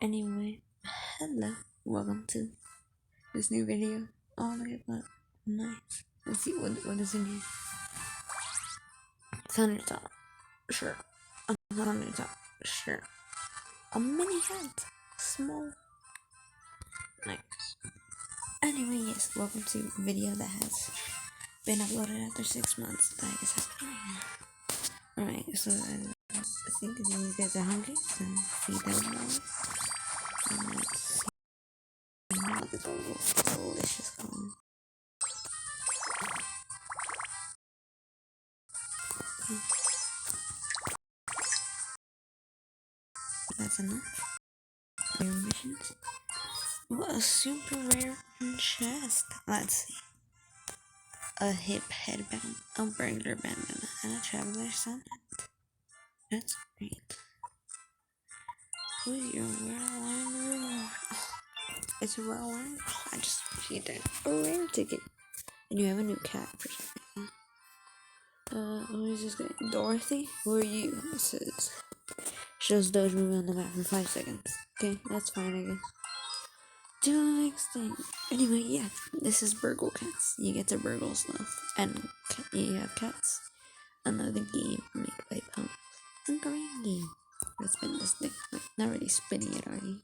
Anyway, hello, welcome to this new video. Oh, look at that, nice. Let's see what is in here. Thundertop, sure. A Thundertop, sure. A mini hat, small, nice. Anyway, yes, welcome to a video that has been uploaded after 6 months. I guess that's alright, so I think you guys are hungry, so feed them now. And let's see. Look at those delicious corn. Okay. That's enough. Your missions. What a super rare chest. Let's see. A hip headband, a burglar bandana, and a traveler's sonnet. That's great. Who's your well-earned reward? It's a well-earned. I just received a rare ticket. And you have a new cat for something. Who is this guy? Dorothy? Who are you? It says. Shows Doge moving on the map for 5 seconds. Okay, that's fine, I guess. Do the next thing. Anyway, yeah, this is Burglar Cats. You get to burgle stuff. And you have cats. Another game made by Pump. A Korean game. Let's spin this thing. Wait, not really spinning it, are you?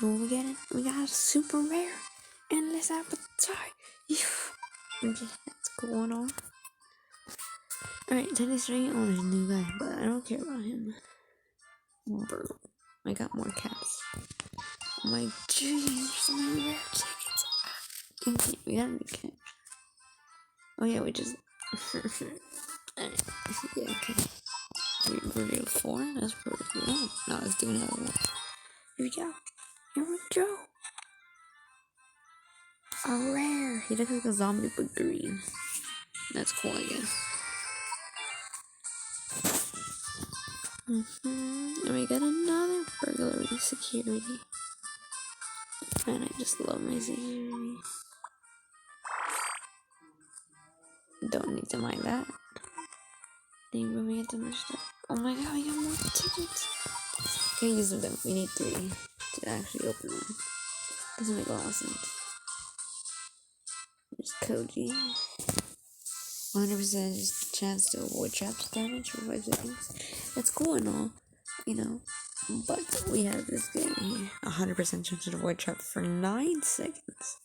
Oh, we get it. We got a super rare. Endless appetite. Okay, that's going on. Alright, tennis string. Oh, there's a new guy, but I don't care about him. Burgle. I got more cats. Oh my jeez, there's so many rare tickets. Okay, we got a new cat. Oh yeah, we just. Yeah, okay. Reveal 4? That's pretty good. Oh, no, let's do another one. Here we go. Here we go. A rare. He looks like a zombie but green. That's cool, I guess. And we got another burglary security. And I just love my security. Don't need to mind that. Dang, but we get too much stuff. Oh my god, we got more tickets. Can't use them. We need 3 to actually open them. Doesn't make a lot of sense. There's Koji. 100% chance to avoid traps damage for 5 seconds. That's cool and all, you know. But we have this guy here. 100% chance to avoid trap for 9 seconds.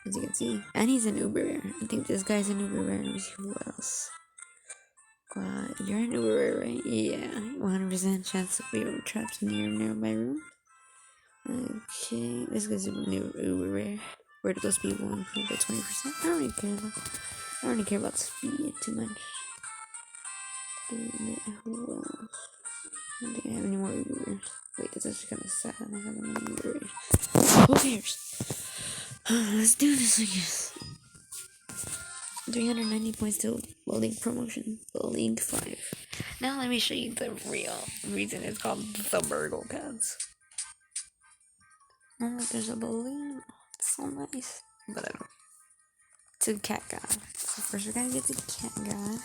As you can see. And he's an Uber rare. I think this guy's an Uber rare. Let me see who else. You're an Uber rare, right? Yeah. 100% chance to avoid traps in your nearby room. Okay. This guy's a new Uber rare. Vertical speed will improve by 20%. I don't really care about speed too much. Who else? I don't think I have any more Ubers. Wait, that's actually kind of sad. I don't have any Ubers. Who cares? Let's do this, I guess. 390 points to League promotion. League 5. Now let me show you the real reason it's called the Burglar Cats. Oh, look, there's a balloon. It's so nice. But I don't. To cat guy. So first we're gonna get the cat guy.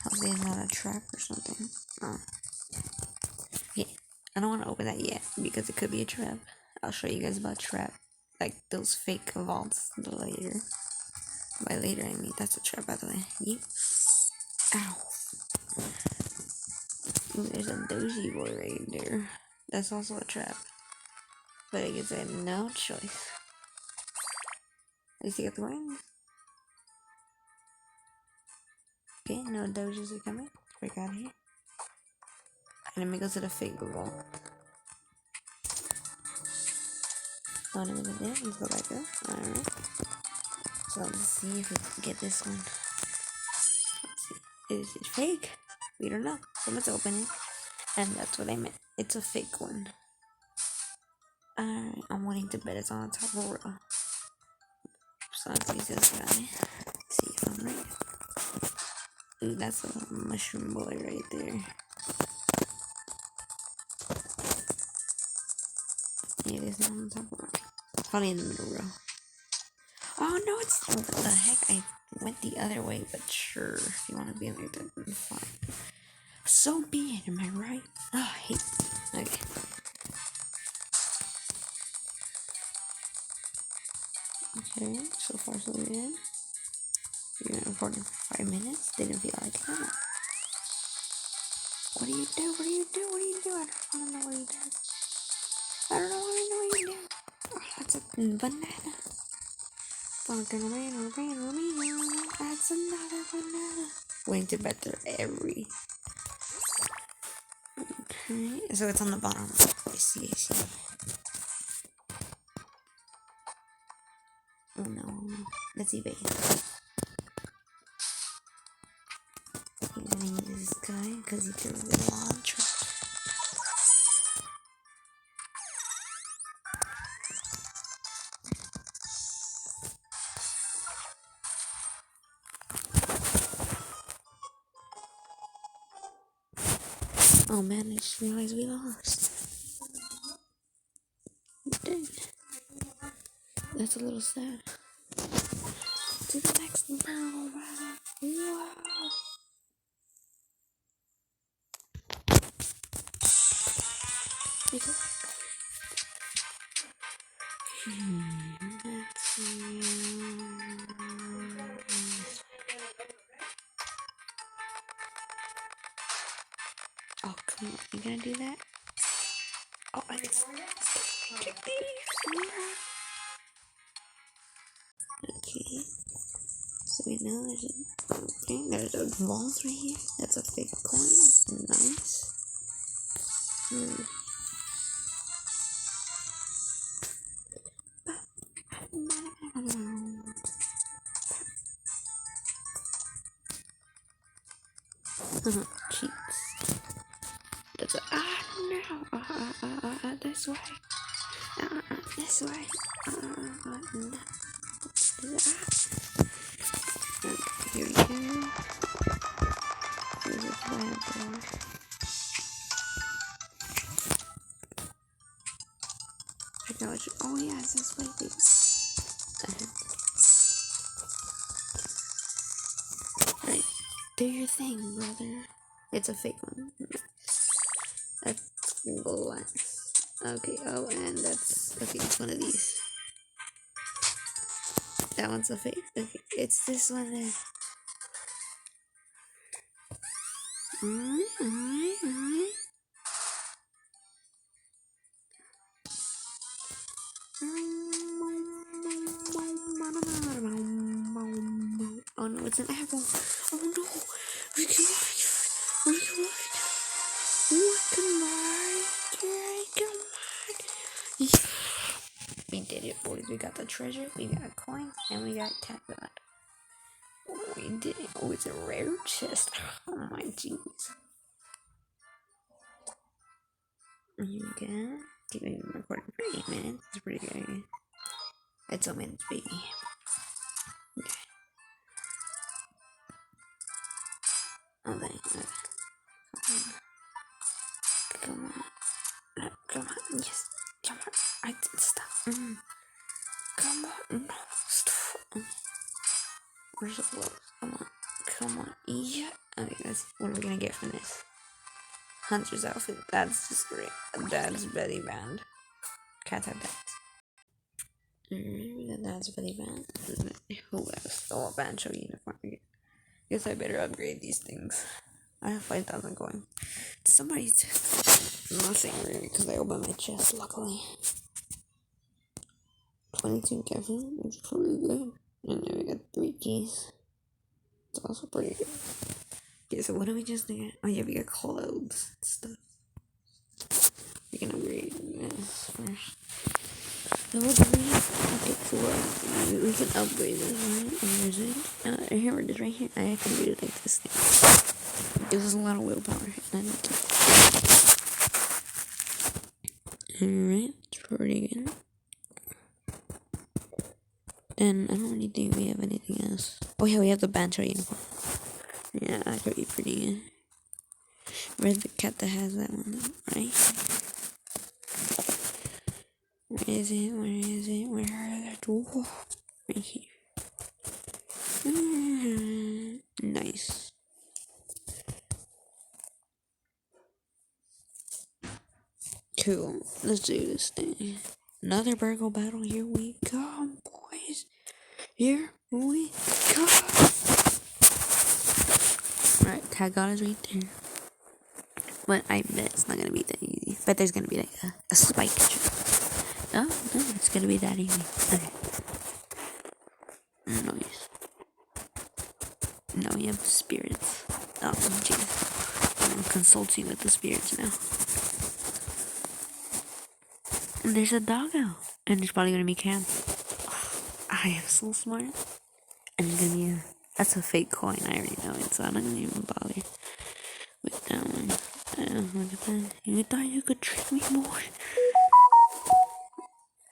Hopefully it's not a trap or something. Oh. Okay. I don't want to open that yet because it could be a trap. I'll show you guys about trap. Like those fake vaults later. By later I mean that's a trap, by the way. Yep. Ow. Ooh, there's a doji boy right there. That's also a trap. But I guess I have no choice. At least you got the coin. Okay, no dojis are coming. Break out of here. And let me go to the fake vault. Oh, let me go there. Let's go back up. Alright. So let's see if we can get this one. Let's see. Is it fake? We don't know. So let's open it. And that's what I meant. It's a fake one. Alright, I'm wanting to bet it's on the top of the row. So let's use this guy. See if I'm right. Ooh, that's a mushroom boy right there. Yeah, it is not on the top of the row. It's probably in the middle row. Oh no, it's what the heck? I went the other way, but sure, if you want to be like that, then fine. So be it, am I right? Oh, I hate recording. You're recording for 5 minutes. Didn't feel like it. What do you do? What do you do? What do you do? I don't know what you do. I don't know what you do. Oh, that's a banana. Fucking banana. That's another banana. Waiting to bet they're every. Okay, so it's on the bottom. I see. Oh no. Let's see base. You're gonna use this guy because he can really launch. Oh man, I just realized we lost. Dang. That's a little sad. To the next barrel battle. Wow. Oh, come on. You gonna do that? Oh, I guess. Okay. So we know there's a vault right here. That's a fake coin. Nice. Cheats. That's a no. This way. This way. No. Here we go. Here's a trapdoor. I got what you. Oh yeah, it's this way, Right. Do your thing, brother. It's a fake one. That's glass. Okay, oh, and that's. Okay, it's one of these. That one's a fake. Okay, it's this one there. Alright. Oh no, it's an apple. Oh no. We can We did it, boys. We got the treasure, we got a coin, and we got cat blood. Oh, we did it. Oh, it's a rare chest. Oh my jeez. Here we go. Keep recording for 8 minutes. It's pretty good. It's a minute, baby. Okay. Oh, dang. Come on. Come on. Yes. Come on. I did stop. Come on. No. Stop. We're so close. Come on. Yeah. Okay, what are we gonna get from this? Hunter's outfit. That's just great. That's Betty Band. Cats have that. That's Betty Band. Who else? Oh, a Bancho uniform. Guess I better upgrade these things. I have 5,000 coins. Somebody said nothing really because I opened my chest, luckily. 22 caffeine, which is pretty good. And then we got 3 keys. It's also pretty good. Okay, so what do we just get? Oh yeah, we got clothes and stuff. We can upgrade this first. Okay, cool. We can upgrade this, right? And there's it. Here it is, right here. I can do it like this thing. It gives us a lot of willpower. Alright, it's pretty good. And I don't really think we have anything else. Oh yeah, we have the banter uniform. Yeah, that could be pretty good. Where's the cat that has that one though, right? Where is it? Where is it? Ooh, right here. Nice. Cool. Let's do this thing. Another burgle battle. Here we go, boys. Here Oh my god. Alright, tag on is right there. But I bet it's not gonna be that easy. But there's gonna be like a spike trap. Oh, no, it's gonna be that easy. Okay. Nice. Now we have spirits. Oh, jeez. I'm consulting with the spirits now. And there's a doggo. And there's probably gonna be cats. I am so smart. And it's gonna be that's a fake coin. I already know it, so I'm not gonna even bother with that one. Look at that. You thought you could trick me, boy?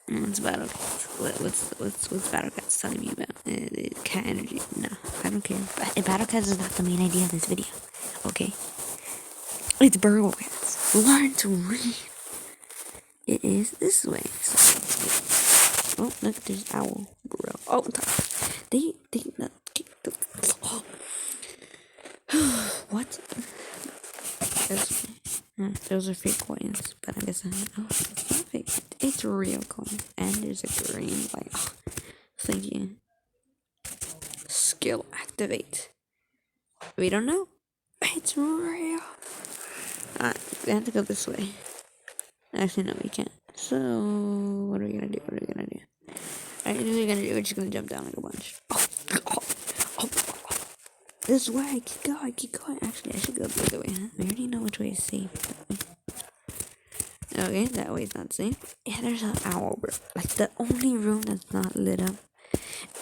What's Battle Cats? What's Battle Cats telling me about? Cat energy. No, I don't care. Battle Cats is not the main idea of this video. Okay? It's Burglar Cats. Learn to read. It is this way. So, oh, look, there's owl, bro. Oh, they what? Those are fake coins, but I guess it's not fake. It's a real coin, and there's a green light. Oh, thank you. Skill activate. We don't know. It's real. We have to go this way. Actually, no, we can't. So, what are we gonna do? Alright, we're just gonna jump down like a bunch. Oh. This way, keep going. Actually, I should go the other way, huh? We already know which way is safe. Okay, that way is not safe. Yeah, there's an owl, bro. Like, the only room that's not lit up,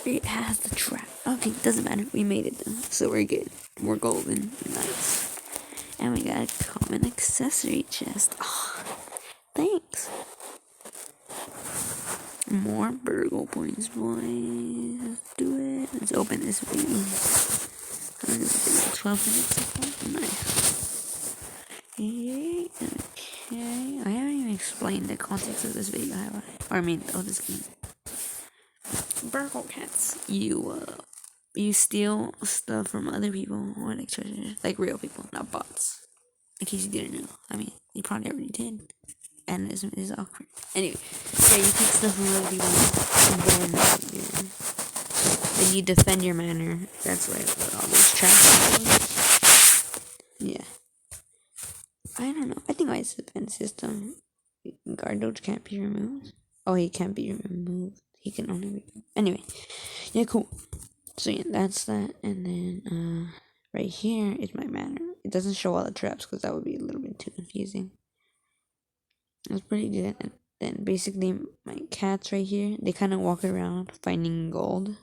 it has the trap. Okay, doesn't matter. We made it, though. So we're good. We're golden. Nice. And we got a common accessory chest. Oh, thanks. More burgle points, boys. Let's do it. Let's open this video. 12 minutes so far. Nice. Okay. I haven't even explained the context of this video, have I? Or I mean, of this game. Burglar Cats. You steal stuff from other people, or like treasure, like real people, not bots. In case you didn't know. I mean, you probably already did. And it's awkward. Anyway, yeah, you take stuff from other people, and then you defend your manor. That's why all those traps. Yeah. I don't know. I think my defense system. Guard doge can't be removed. Oh, he can't be removed. He can only be. Anyway, yeah, cool. So yeah, that's that. And then right here is my manor. It doesn't show all the traps because that would be a little bit too confusing. It's pretty good. And then basically my cats right here, they kind of walk around finding gold.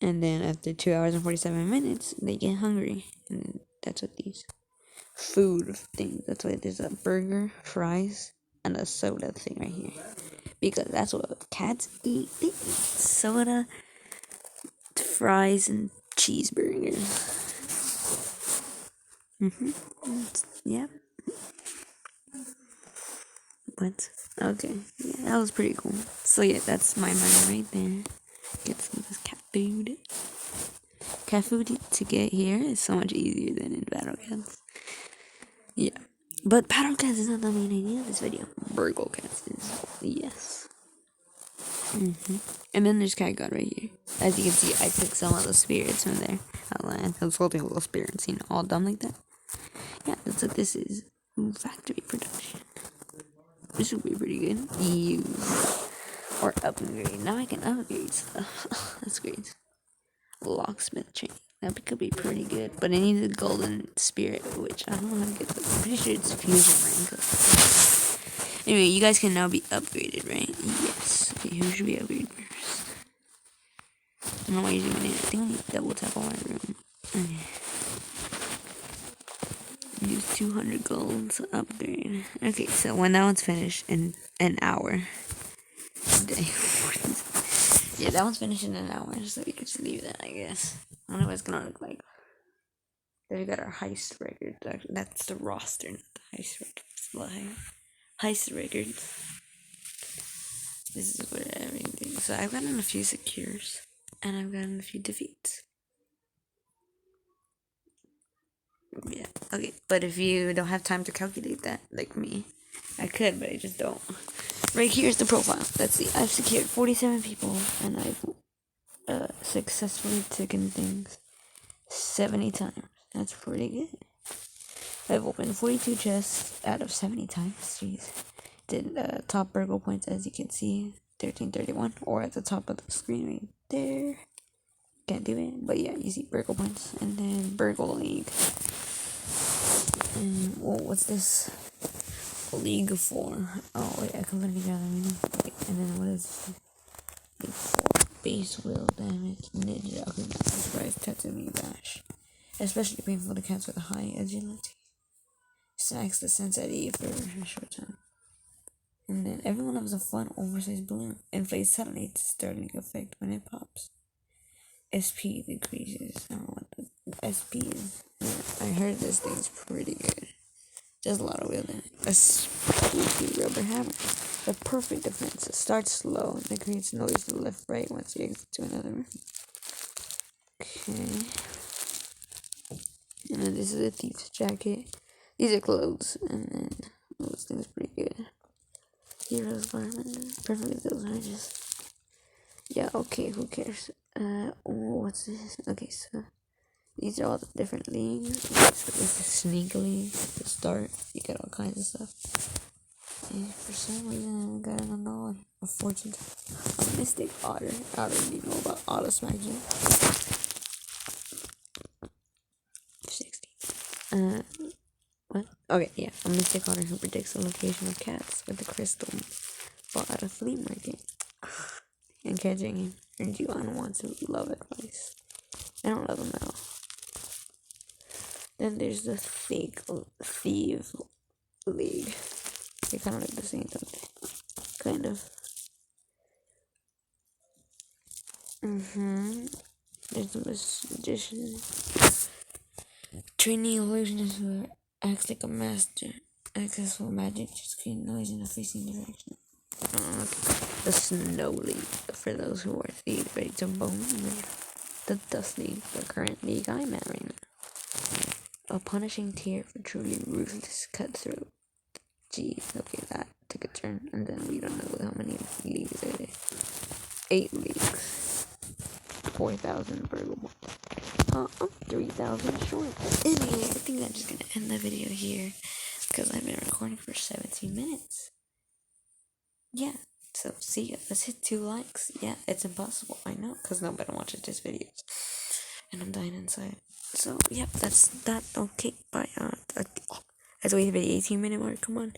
And then after 2 hours and 47 minutes, they get hungry. And that's what these food things. That's why there's a burger, fries, and a soda thing right here. Because that's what cats eat. They eat soda, fries, and cheeseburgers. Yep. What? Okay. Yeah, that was pretty cool. So yeah, that's my money right there. Get some of this cat food. Cat food to get here is so much easier than in Battle Cats. Yeah. But Battle Cats is not the main idea of this video. Burglar Cats is. Yes. And then there's Cat God right here. As you can see, I took some of the spirits from there. I'm consulting a little spirits, all done like that. Yeah, that's what this is. Factory production. This would be pretty good. Use. Or upgrade. Now I can upgrade stuff. That's great. Locksmith chain. That could be pretty good. But it needs a golden spirit, which I don't know how to get. I'm pretty sure it's fusion rank. Anyway, you guys can now be upgraded, right? Yes. Okay, who should we upgrade first? I don't know why you're doing it. I think I need to double tap on my room. Okay. Use 200 gold to upgrade. Okay, so when that one's finished in an hour. Yeah, that one's finished in an hour, so we can just leave that, I guess. I don't know what it's gonna look like. Then we got our heist record. That's the roster, not the heist record. Heist records. This is where everything. So I've gotten a few secures, and I've gotten a few defeats. Yeah, okay. But if you don't have time to calculate that, like me, I could, but I just don't. Right here's the profile. Let's see. I've secured 47 people, and I've successfully taken things 70 times. That's pretty good. I've opened 42 chests out of 70 times. Jeez. Did top burgle points, as you can see, 1331, or at the top of the screen right there. Can't do it, but yeah, you see burgle points. And then Burgle League. And what's this? League 4. Oh, wait, I completely gather meaning. And then what is this? League 4. Base will damage. Ninja. Okay, surprise. Tatsumi Bash. Especially painful for the cats with a high agility. Smacks the sense at E for a short time. And then everyone loves a fun oversized balloon. Inflates suddenly to startling effect when it pops. SP decreases. I don't know what the SP is. Yeah, I heard this thing's pretty good. Just a lot of wheel damage. A spooky rubber hammer. The perfect defense. It starts slow and it creates noise to the left right once you exit to another room. Okay. And then this is a thief's jacket. These are clothes. And then this thing's pretty good. Heroes garment. Perfectly those are just. Yeah, okay, who cares? What's this? Okay, so these are all the different leagues. Okay, so this is Sneak League. To start, you get all kinds of stuff. And for some reason, I got another a fortune. A Mystic Otter. I already know about Auto Smack Gym. 60. What? Okay, yeah. A Mystic Otter who predicts the location of cats with a crystal bought at a flea market. And catching him earns you unwanted love advice. I don't love them at all. Then there's the Thief League. They kind of like the same, don't they? Kind of. There's the Magician. Training illusionist who acts like a master. Accessible magic, just create noise in a facing direction. The Snow League, for those who are thieves ready to bone. The Dust League, the current league I'm at right now. A punishing tier for truly ruthless cutthroat. Jeez, okay, that took a turn, and then we don't know how many leagues there is. 8 leagues. 4,000 burgle points. I'm 3,000 short. Anyway, I think I'm just gonna end the video here, because I've been recording for 17 minutes. Yeah, so see ya. Let's hit 2 likes. Yeah, it's impossible, I know, because nobody watches these videos. And I'm dying inside. So, yeah, that's that. Okay, bye. Let's wait for the 18-minute mark, come on.